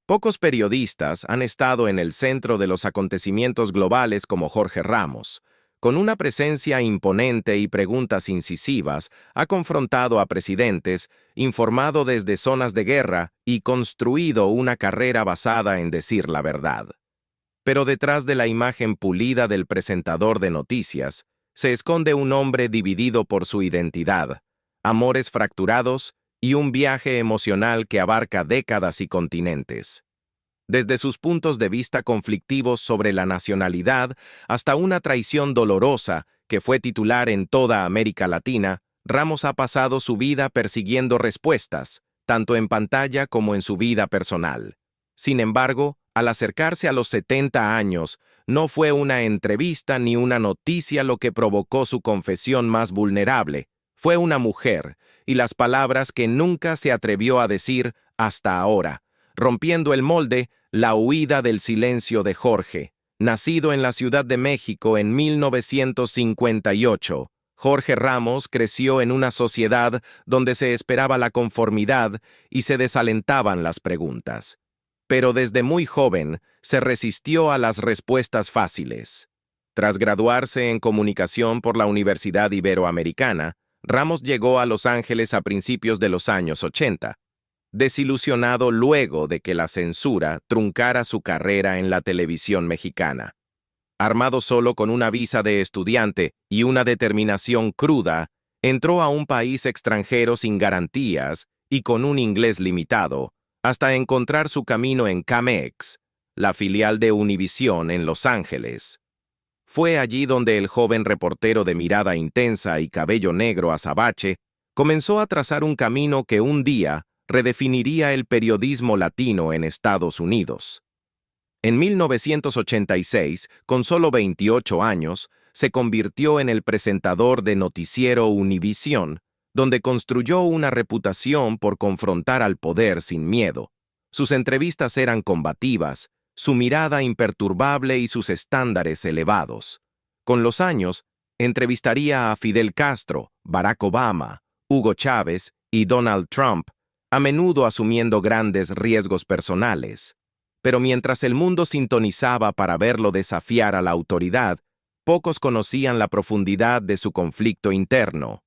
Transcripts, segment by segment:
Pocos periodistas han estado en el centro de los acontecimientos globales como Jorge Ramos. Con una presencia imponente y preguntas incisivas, ha confrontado a presidentes, informado desde zonas de guerra y construido una carrera basada en decir la verdad. Pero detrás de la imagen pulida del presentador de noticias, se esconde un hombre dividido por su identidad, amores fracturados y un viaje emocional que abarca décadas y continentes. Desde sus puntos de vista conflictivos sobre la nacionalidad hasta una traición dolorosa que fue titular en toda América Latina, Ramos ha pasado su vida persiguiendo respuestas, tanto en pantalla como en su vida personal. Sin embargo, al acercarse a los 70 años, no fue una entrevista ni una noticia lo que provocó su confesión más vulnerable. Fue una mujer, y las palabras que nunca se atrevió a decir hasta ahora, rompiendo el molde, la huida del silencio de Jorge. Nacido en la Ciudad de México en 1958, Jorge Ramos creció en una sociedad donde se esperaba la conformidad y se desalentaban las preguntas. Pero desde muy joven se resistió a las respuestas fáciles. Tras graduarse en comunicación por la Universidad Iberoamericana, Ramos llegó a Los Ángeles a principios de los años 80, desilusionado luego de que la censura truncara su carrera en la televisión mexicana. Armado solo con una visa de estudiante y una determinación cruda, entró a un país extranjero sin garantías y con un inglés limitado, hasta encontrar su camino en Camex, la filial de Univisión en Los Ángeles. Fue allí donde el joven reportero de mirada intensa y cabello negro azabache comenzó a trazar un camino que un día redefiniría el periodismo latino en Estados Unidos. En 1986, con solo 28 años, se convirtió en el presentador de noticiero Univisión, donde construyó una reputación por confrontar al poder sin miedo. Sus entrevistas eran combativas, su mirada imperturbable y sus estándares elevados. Con los años, entrevistaría a Fidel Castro, Barack Obama, Hugo Chávez y Donald Trump, a menudo asumiendo grandes riesgos personales. Pero mientras el mundo sintonizaba para verlo desafiar a la autoridad, pocos conocían la profundidad de su conflicto interno.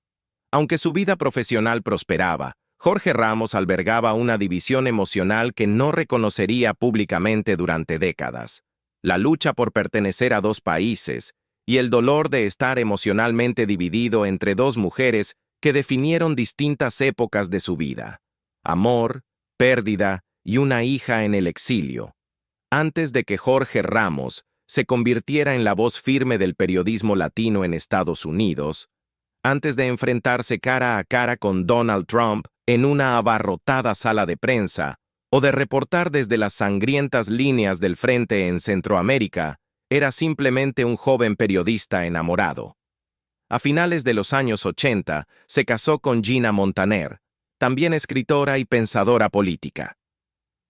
Aunque su vida profesional prosperaba, Jorge Ramos albergaba una división emocional que no reconocería públicamente durante décadas. La lucha por pertenecer a dos países y el dolor de estar emocionalmente dividido entre dos mujeres que definieron distintas épocas de su vida. Amor, pérdida y una hija en el exilio. Antes de que Jorge Ramos se convirtiera en la voz firme del periodismo latino en Estados Unidos, antes de enfrentarse cara a cara con Donald Trump en una abarrotada sala de prensa, o de reportar desde las sangrientas líneas del frente en Centroamérica, era simplemente un joven periodista enamorado. A finales de los años 80, se casó con Gina Montaner, también escritora y pensadora política.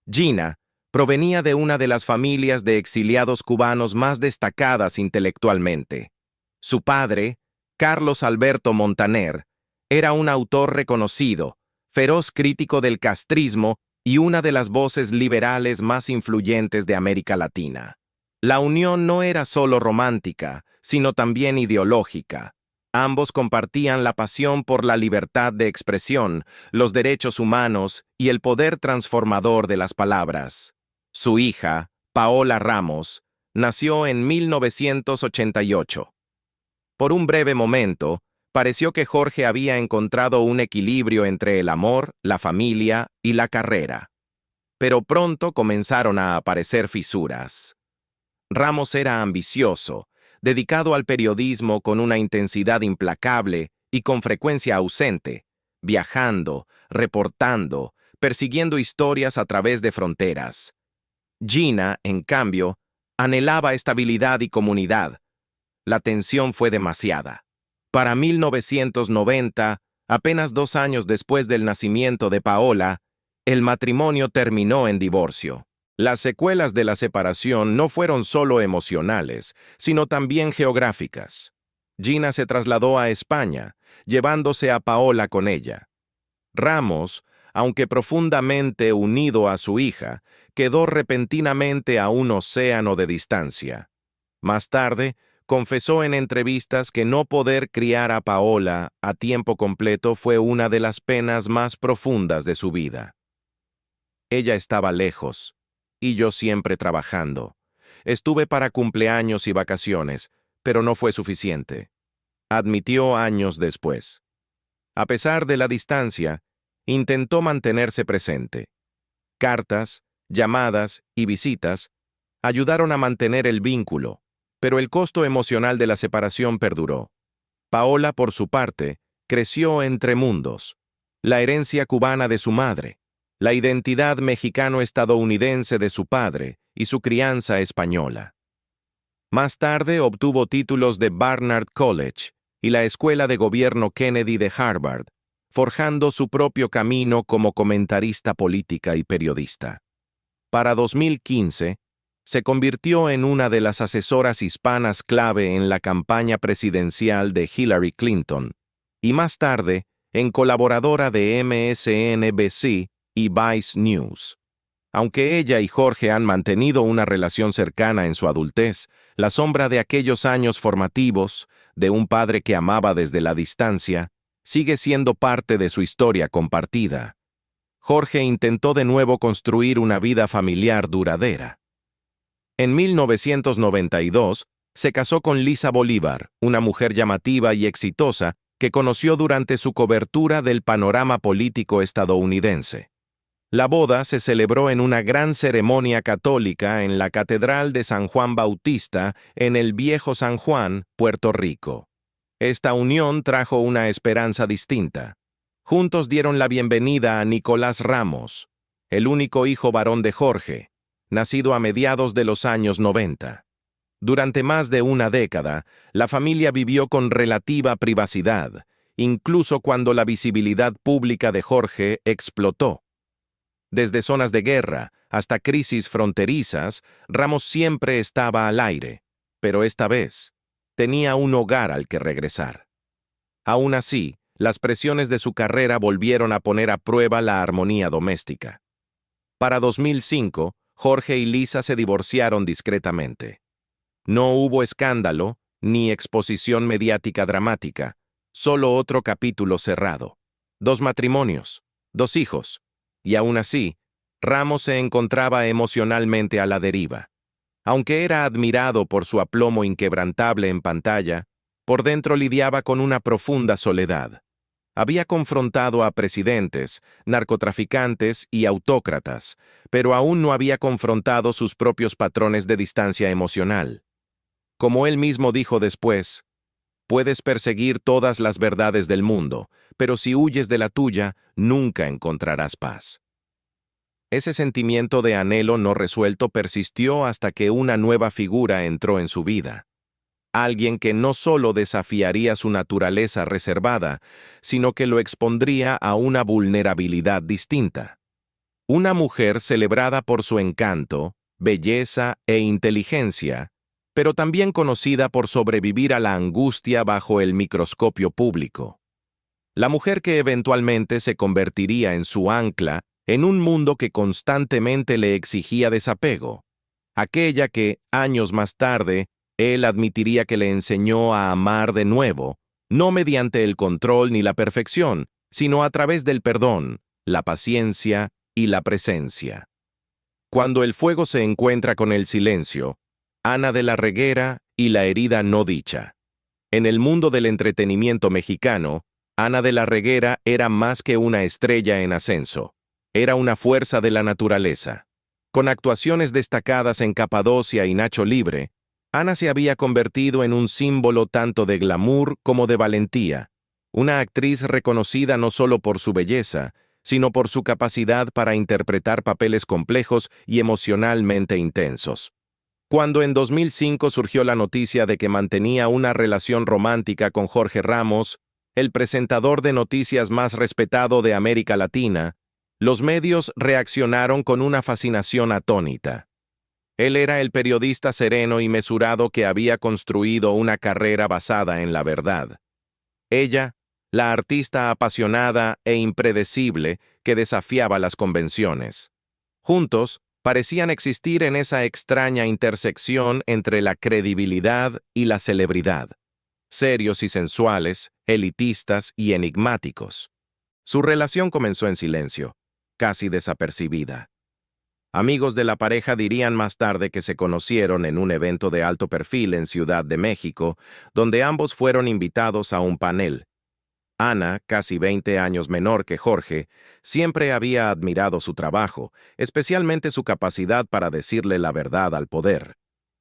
Gina provenía de una de las familias de exiliados cubanos más destacadas intelectualmente. Su padre, Carlos Alberto Montaner, era un autor reconocido, feroz crítico del castrismo y una de las voces liberales más influyentes de América Latina. La unión no era solo romántica, sino también ideológica. Ambos compartían la pasión por la libertad de expresión, los derechos humanos y el poder transformador de las palabras. Su hija, Paola Ramos, nació en 1988. Por un breve momento, pareció que Jorge había encontrado un equilibrio entre el amor, la familia y la carrera. Pero pronto comenzaron a aparecer fisuras. Ramos era ambicioso, dedicado al periodismo con una intensidad implacable y con frecuencia ausente, viajando, reportando, persiguiendo historias a través de fronteras. Gina, en cambio, anhelaba estabilidad y comunidad. La tensión fue demasiada. Para 1990, apenas 2 años después del nacimiento de Paola, el matrimonio terminó en divorcio. Las secuelas de la separación no fueron solo emocionales, sino también geográficas. Gina se trasladó a España, llevándose a Paola con ella. Ramos, aunque profundamente unido a su hija, quedó repentinamente a un océano de distancia. Más tarde, confesó en entrevistas que no poder criar a Paola a tiempo completo fue una de las penas más profundas de su vida. Ella estaba lejos, y yo siempre trabajando. Estuve para cumpleaños y vacaciones, pero no fue suficiente, admitió años después. A pesar de la distancia, intentó mantenerse presente. Cartas, llamadas y visitas ayudaron a mantener el vínculo, pero el costo emocional de la separación perduró. Paola, por su parte, creció entre mundos: la herencia cubana de su madre, la identidad mexicano-estadounidense de su padre y su crianza española. Más tarde obtuvo títulos de Barnard College y la Escuela de Gobierno Kennedy de Harvard, forjando su propio camino como comentarista política y periodista. Para 2015, se convirtió en una de las asesoras hispanas clave en la campaña presidencial de Hillary Clinton, y más tarde, en colaboradora de MSNBC y Vice News. Aunque ella y Jorge han mantenido una relación cercana en su adultez, la sombra de aquellos años formativos, de un padre que amaba desde la distancia, sigue siendo parte de su historia compartida. Jorge intentó de nuevo construir una vida familiar duradera. En 1992, se casó con Lisa Bolívar, una mujer llamativa y exitosa que conoció durante su cobertura del panorama político estadounidense. La boda se celebró en una gran ceremonia católica en la Catedral de San Juan Bautista, en el Viejo San Juan, Puerto Rico. Esta unión trajo una esperanza distinta. Juntos dieron la bienvenida a Nicolás Ramos, el único hijo varón de Jorge, nacido a mediados de los años 90. Durante más de una década, la familia vivió con relativa privacidad, incluso cuando la visibilidad pública de Jorge explotó. Desde zonas de guerra hasta crisis fronterizas, Ramos siempre estaba al aire, pero esta vez tenía un hogar al que regresar. Aún así, las presiones de su carrera volvieron a poner a prueba la armonía doméstica. Para 2005, Jorge y Lisa se divorciaron discretamente. No hubo escándalo ni exposición mediática dramática, solo otro capítulo cerrado. 2 matrimonios, 2 hijos. Y aún así, Ramos se encontraba emocionalmente a la deriva. Aunque era admirado por su aplomo inquebrantable en pantalla, por dentro lidiaba con una profunda soledad. Había confrontado a presidentes, narcotraficantes y autócratas, pero aún no había confrontado sus propios patrones de distancia emocional. Como él mismo dijo después, puedes perseguir todas las verdades del mundo, pero si huyes de la tuya, nunca encontrarás paz. Ese sentimiento de anhelo no resuelto persistió hasta que una nueva figura entró en su vida. Alguien que no solo desafiaría su naturaleza reservada, sino que lo expondría a una vulnerabilidad distinta. Una mujer celebrada por su encanto, belleza e inteligencia, pero también conocida por sobrevivir a la angustia bajo el microscopio público. La mujer que eventualmente se convertiría en su ancla en un mundo que constantemente le exigía desapego. Aquella que, años más tarde, él admitiría que le enseñó a amar de nuevo, no mediante el control ni la perfección, sino a través del perdón, la paciencia y la presencia. Cuando el fuego se encuentra con el silencio, Ana de la Reguera y la herida no dicha. En el mundo del entretenimiento mexicano, Ana de la Reguera era más que una estrella en ascenso. Era una fuerza de la naturaleza. Con actuaciones destacadas en Capadocia y Nacho Libre, Ana se había convertido en un símbolo tanto de glamour como de valentía, una actriz reconocida no solo por su belleza, sino por su capacidad para interpretar papeles complejos y emocionalmente intensos. Cuando en 2005 surgió la noticia de que mantenía una relación romántica con Jorge Ramos, el presentador de noticias más respetado de América Latina, los medios reaccionaron con una fascinación atónita. Él era el periodista sereno y mesurado que había construido una carrera basada en la verdad. Ella, la artista apasionada e impredecible que desafiaba las convenciones. Juntos, parecían existir en esa extraña intersección entre la credibilidad y la celebridad, serios y sensuales, elitistas y enigmáticos. Su relación comenzó en silencio, casi desapercibida. Amigos de la pareja dirían más tarde que se conocieron en un evento de alto perfil en Ciudad de México, donde ambos fueron invitados a un panel. Ana, casi 20 años menor que Jorge, siempre había admirado su trabajo, especialmente su capacidad para decirle la verdad al poder.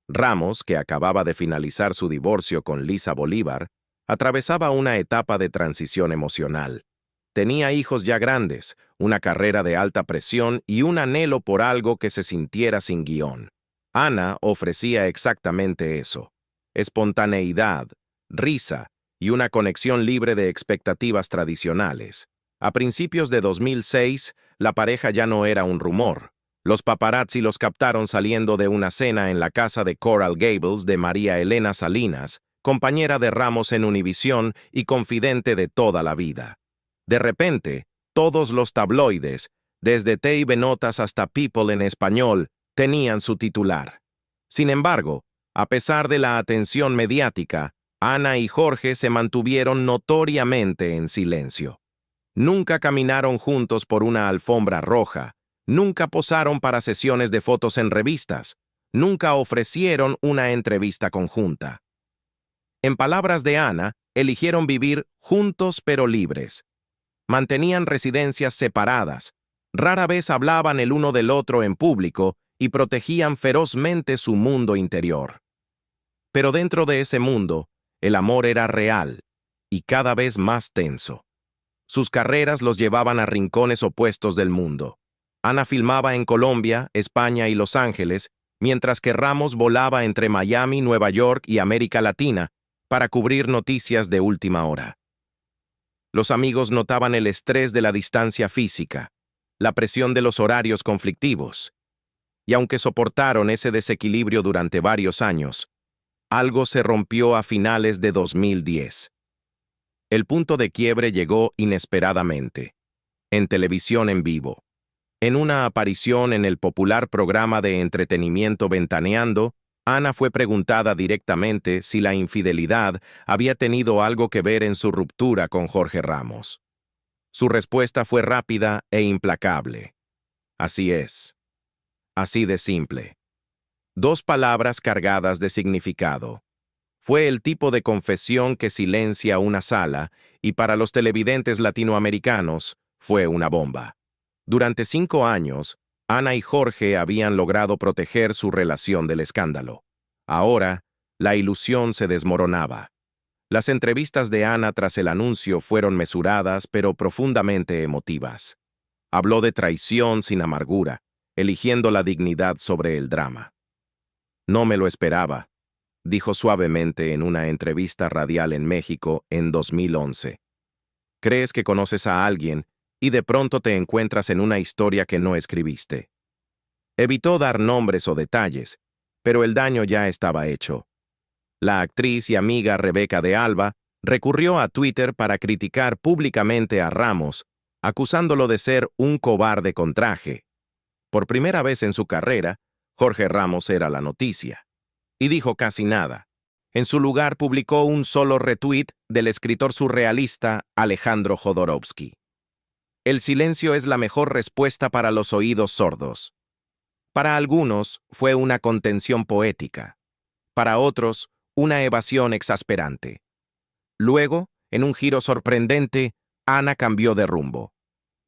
Ramos, que acababa de finalizar su divorcio con Lisa Bolívar, atravesaba una etapa de transición emocional. Tenía hijos ya grandes, una carrera de alta presión y un anhelo por algo que se sintiera sin guión. Ana ofrecía exactamente eso: espontaneidad, risa y una conexión libre de expectativas tradicionales. A principios de 2006, la pareja ya no era un rumor. Los paparazzi los captaron saliendo de una cena en la casa de Coral Gables de María Elena Salinas, compañera de Ramos en Univisión y confidente de toda la vida. De repente, todos los tabloides, desde TV Notas hasta People en español, tenían su titular. Sin embargo, a pesar de la atención mediática, Ana y Jorge se mantuvieron notoriamente en silencio. Nunca caminaron juntos por una alfombra roja, nunca posaron para sesiones de fotos en revistas, nunca ofrecieron una entrevista conjunta. En palabras de Ana, eligieron vivir juntos pero libres. Mantenían residencias separadas, rara vez hablaban el uno del otro en público y protegían ferozmente su mundo interior. Pero dentro de ese mundo, el amor era real y cada vez más tenso. Sus carreras los llevaban a rincones opuestos del mundo. Ana filmaba en Colombia, España y Los Ángeles, mientras que Ramos volaba entre Miami, Nueva York y América Latina para cubrir noticias de última hora. Los amigos notaban el estrés de la distancia física, la presión de los horarios conflictivos, y aunque soportaron ese desequilibrio durante varios años, algo se rompió a finales de 2010. El punto de quiebre llegó inesperadamente, en televisión en vivo. En una aparición en el popular programa de entretenimiento Ventaneando, Ana fue preguntada directamente si la infidelidad había tenido algo que ver en su ruptura con Jorge Ramos. Su respuesta fue rápida e implacable. Así es. Así de simple. 2 palabras cargadas de significado. Fue el tipo de confesión que silencia una sala y para los televidentes latinoamericanos fue una bomba. Durante 5 años, Ana y Jorge habían logrado proteger su relación del escándalo. Ahora, la ilusión se desmoronaba. Las entrevistas de Ana tras el anuncio fueron mesuradas pero profundamente emotivas. Habló de traición sin amargura, eligiendo la dignidad sobre el drama. No me lo esperaba, dijo suavemente en una entrevista radial en México en 2011. Crees que conoces a alguien y de pronto te encuentras en una historia que no escribiste. Evitó dar nombres o detalles, pero el daño ya estaba hecho. La actriz y amiga Rebeca de Alba recurrió a Twitter para criticar públicamente a Ramos, acusándolo de ser un cobarde con traje. Por primera vez en su carrera, Jorge Ramos era la noticia. Y dijo casi nada. En su lugar publicó un solo retweet del escritor surrealista Alejandro Jodorowsky. El silencio es la mejor respuesta para los oídos sordos. Para algunos fue una contención poética. Para otros, una evasión exasperante. Luego, en un giro sorprendente, Ana cambió de rumbo.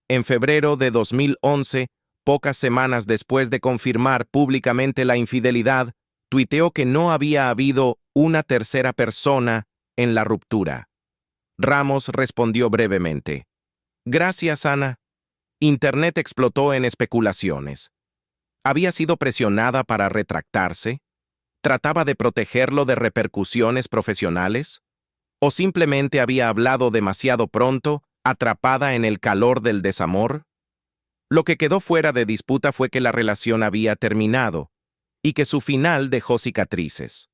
En febrero de 2011, pocas semanas después de confirmar públicamente la infidelidad, tuiteó que no había habido una tercera persona en la ruptura. Ramos respondió brevemente: Gracias, Ana. Internet explotó en especulaciones. ¿Había sido presionada para retractarse? ¿Trataba de protegerlo de repercusiones profesionales? ¿O simplemente había hablado demasiado pronto, atrapada en el calor del desamor? Lo que quedó fuera de disputa fue que la relación había terminado y que su final dejó cicatrices.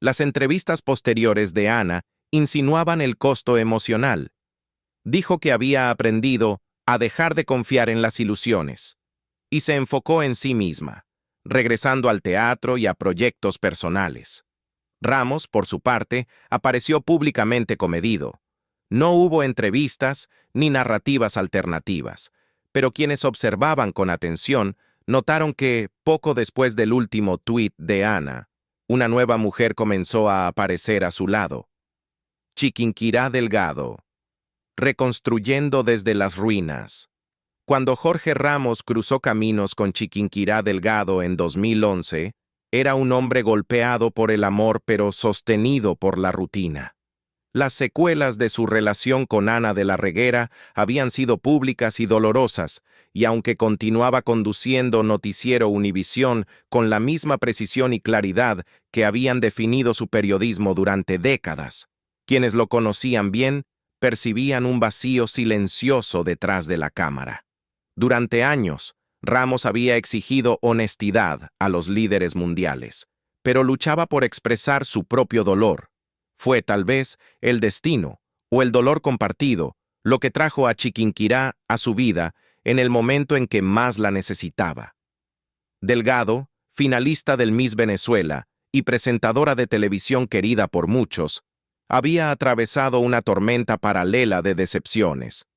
Las entrevistas posteriores de Ana insinuaban el costo emocional. Dijo que había aprendido a dejar de confiar en las ilusiones y se enfocó en sí misma, regresando al teatro y a proyectos personales. Ramos, por su parte, apareció públicamente comedido. No hubo entrevistas ni narrativas alternativas, pero quienes observaban con atención notaron que, poco después del último tuit de Ana, una nueva mujer comenzó a aparecer a su lado. Chiquinquirá Delgado, reconstruyendo desde las ruinas. Cuando Jorge Ramos cruzó caminos con Chiquinquirá Delgado en 2011, era un hombre golpeado por el amor pero sostenido por la rutina. Las secuelas de su relación con Ana de la Reguera habían sido públicas y dolorosas, y aunque continuaba conduciendo Noticiero Univisión con la misma precisión y claridad que habían definido su periodismo durante décadas, quienes lo conocían bien percibían un vacío silencioso detrás de la cámara. Durante años, Ramos había exigido honestidad a los líderes mundiales, pero luchaba por expresar su propio dolor. Fue tal vez el destino o el dolor compartido lo que trajo a Chiquinquirá a su vida en el momento en que más la necesitaba. Delgado, finalista del Miss Venezuela y presentadora de televisión querida por muchos, había atravesado una tormenta paralela de decepciones.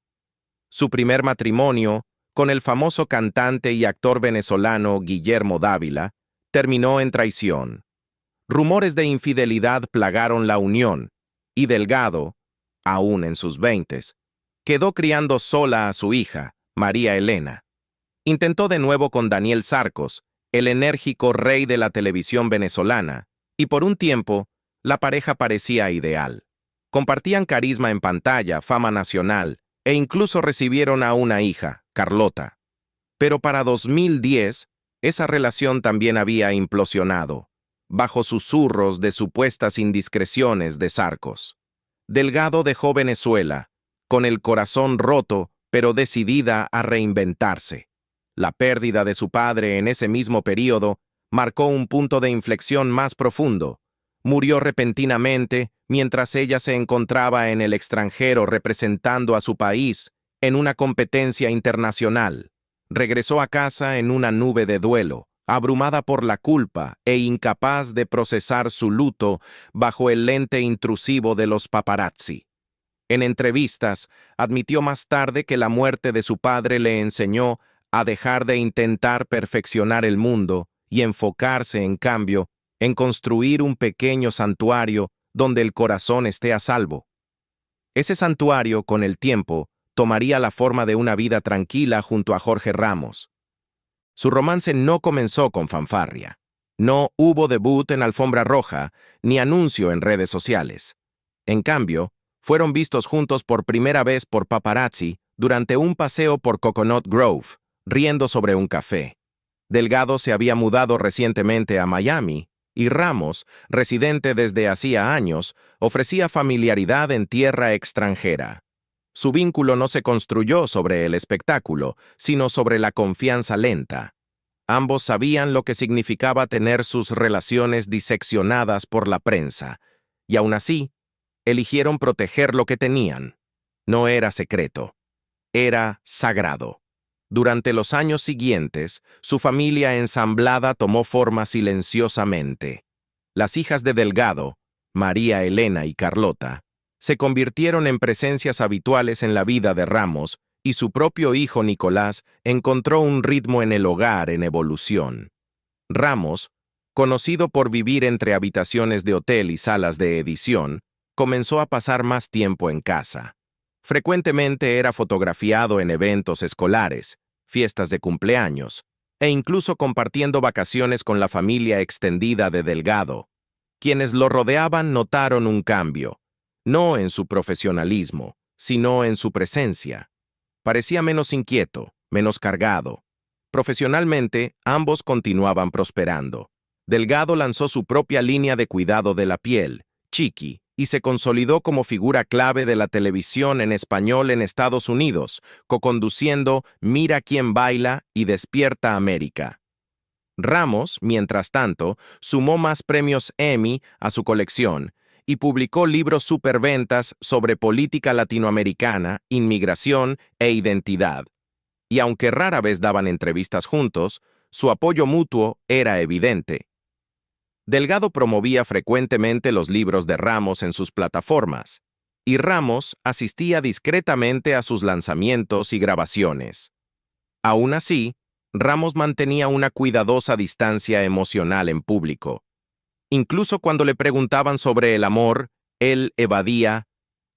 Su primer matrimonio, con el famoso cantante y actor venezolano Guillermo Dávila, terminó en traición. Rumores de infidelidad plagaron la unión, y Delgado, aún en sus 20, quedó criando sola a su hija, María Elena. Intentó de nuevo con Daniel Sarcos, el enérgico rey de la televisión venezolana, y por un tiempo, la pareja parecía ideal. Compartían carisma en pantalla, fama nacional, e incluso recibieron a una hija, Carlota. Pero para 2010, esa relación también había implosionado, bajo susurros de supuestas indiscreciones de Sarcos. Delgado dejó Venezuela, con el corazón roto, pero decidida a reinventarse. La pérdida de su padre en ese mismo período marcó un punto de inflexión más profundo. Murió repentinamente mientras ella se encontraba en el extranjero representando a su país en una competencia internacional. Regresó a casa en una nube de duelo, abrumada por la culpa e incapaz de procesar su luto bajo el lente intrusivo de los paparazzi. En entrevistas, admitió más tarde que la muerte de su padre le enseñó a dejar de intentar perfeccionar el mundo y enfocarse, en cambio, en construir un pequeño santuario donde el corazón esté a salvo. Ese santuario, con el tiempo, tomaría la forma de una vida tranquila junto a Jorge Ramos. Su romance no comenzó con fanfarria. No hubo debut en alfombra roja, ni anuncio en redes sociales. En cambio, fueron vistos juntos por primera vez por paparazzi durante un paseo por Coconut Grove, riendo sobre un café. Delgado se había mudado recientemente a Miami, y Ramos, residente desde hacía años, ofrecía familiaridad en tierra extranjera. Su vínculo no se construyó sobre el espectáculo, sino sobre la confianza lenta. Ambos sabían lo que significaba tener sus relaciones diseccionadas por la prensa, y aún así, eligieron proteger lo que tenían. No era secreto, era sagrado. Durante los años siguientes, su familia ensamblada tomó forma silenciosamente. Las hijas de Delgado, María Elena y Carlota, se convirtieron en presencias habituales en la vida de Ramos, y su propio hijo Nicolás encontró un ritmo en el hogar en evolución. Ramos, conocido por vivir entre habitaciones de hotel y salas de edición, comenzó a pasar más tiempo en casa. Frecuentemente era fotografiado en eventos escolares, fiestas de cumpleaños, e incluso compartiendo vacaciones con la familia extendida de Delgado. Quienes lo rodeaban notaron un cambio, no en su profesionalismo, sino en su presencia. Parecía menos inquieto, menos cargado. Profesionalmente, ambos continuaban prosperando. Delgado lanzó su propia línea de cuidado de la piel, Chiqui, y se consolidó como figura clave de la televisión en español en Estados Unidos, coconduciendo Mira quién baila y Despierta América. Ramos, mientras tanto, sumó más premios Emmy a su colección y publicó libros superventas sobre política latinoamericana, inmigración e identidad. Y aunque rara vez daban entrevistas juntos, su apoyo mutuo era evidente. Delgado promovía frecuentemente los libros de Ramos en sus plataformas, y Ramos asistía discretamente a sus lanzamientos y grabaciones. Aún así, Ramos mantenía una cuidadosa distancia emocional en público. Incluso cuando le preguntaban sobre el amor, él evadía,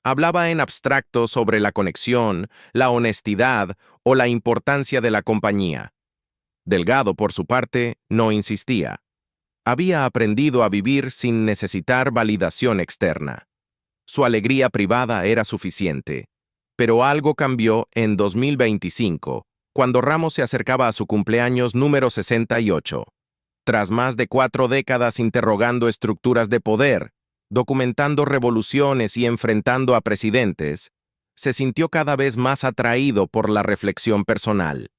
hablaba en abstracto sobre la conexión, la honestidad o la importancia de la compañía. Delgado, por su parte, no insistía. Había aprendido a vivir sin necesitar validación externa. Su alegría privada era suficiente. Pero algo cambió en 2025, cuando Ramos se acercaba a su cumpleaños número 68. Tras más de 4 décadas interrogando estructuras de poder, documentando revoluciones y enfrentando a presidentes, se sintió cada vez más atraído por la reflexión personal.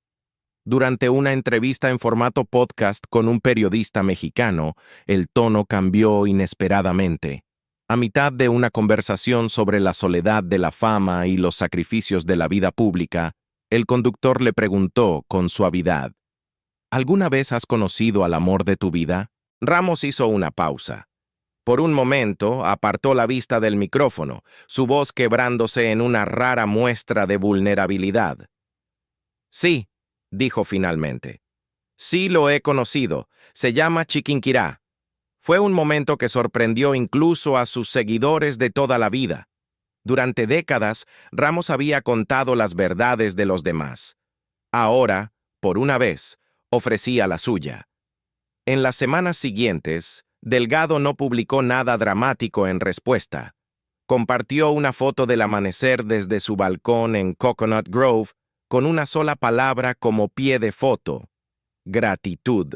Durante una entrevista en formato podcast con un periodista mexicano, el tono cambió inesperadamente. A mitad de una conversación sobre la soledad de la fama y los sacrificios de la vida pública, el conductor le preguntó con suavidad: ¿Alguna vez has conocido al amor de tu vida? Ramos hizo una pausa. Por un momento, apartó la vista del micrófono, su voz quebrándose en una rara muestra de vulnerabilidad. Sí, dijo finalmente. Sí lo he conocido. Se llama Chiquinquirá. Fue un momento que sorprendió incluso a sus seguidores de toda la vida. Durante décadas, Ramos había contado las verdades de los demás. Ahora, por una vez, ofrecía la suya. En las semanas siguientes, Delgado no publicó nada dramático en respuesta. Compartió una foto del amanecer desde su balcón en Coconut Grove con una sola palabra como pie de foto: gratitud.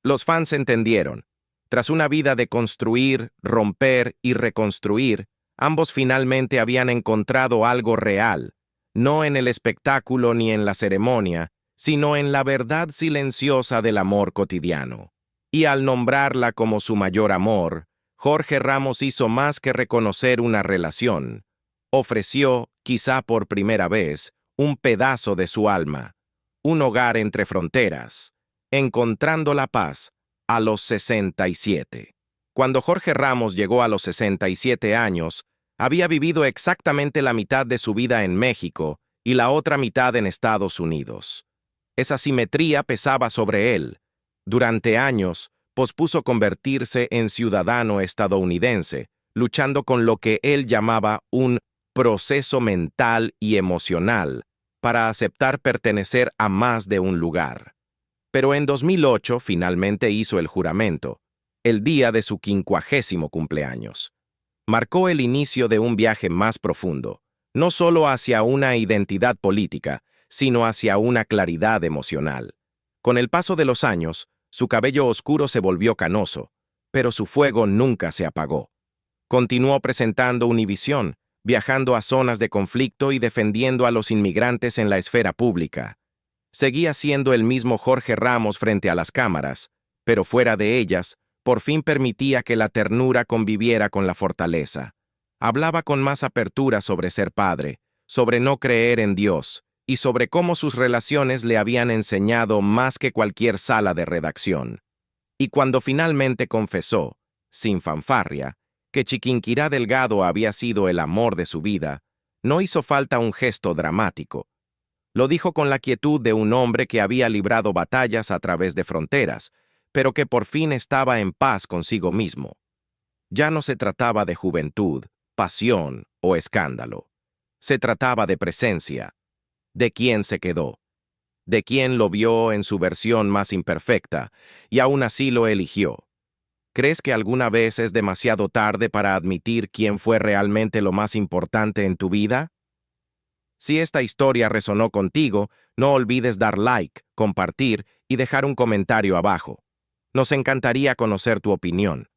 Los fans entendieron. Tras una vida de construir, romper y reconstruir, ambos finalmente habían encontrado algo real, no en el espectáculo ni en la ceremonia, sino en la verdad silenciosa del amor cotidiano. Y al nombrarla como su mayor amor, Jorge Ramos hizo más que reconocer una relación. Ofreció, quizá por primera vez, un pedazo de su alma, un hogar entre fronteras, encontrando la paz a los 67. Cuando Jorge Ramos llegó a los 67 años, había vivido exactamente la mitad de su vida en México y la otra mitad en Estados Unidos. Esa simetría pesaba sobre él. Durante años, pospuso convertirse en ciudadano estadounidense, luchando con lo que él llamaba un proceso mental y emocional para aceptar pertenecer a más de un lugar. Pero en 2008 finalmente hizo el juramento, el día de su 50º cumpleaños. Marcó el inicio de un viaje más profundo, no solo hacia una identidad política, sino hacia una claridad emocional. Con el paso de los años, su cabello oscuro se volvió canoso, pero su fuego nunca se apagó. Continuó presentando Univisión, viajando a zonas de conflicto y defendiendo a los inmigrantes en la esfera pública. Seguía siendo el mismo Jorge Ramos frente a las cámaras, pero fuera de ellas, por fin permitía que la ternura conviviera con la fortaleza. Hablaba con más apertura sobre ser padre, sobre no creer en Dios, y sobre cómo sus relaciones le habían enseñado más que cualquier sala de redacción. Y cuando finalmente confesó, sin fanfarria, que Chiquinquirá Delgado había sido el amor de su vida, no hizo falta un gesto dramático. Lo dijo con la quietud de un hombre que había librado batallas a través de fronteras, pero que por fin estaba en paz consigo mismo. Ya no se trataba de juventud, pasión o escándalo. Se trataba de presencia, de quién se quedó, de quién lo vio en su versión más imperfecta, y aún así lo eligió. ¿Crees que alguna vez es demasiado tarde para admitir quién fue realmente lo más importante en tu vida? Si esta historia resonó contigo, no olvides dar like, compartir y dejar un comentario abajo. Nos encantaría conocer tu opinión.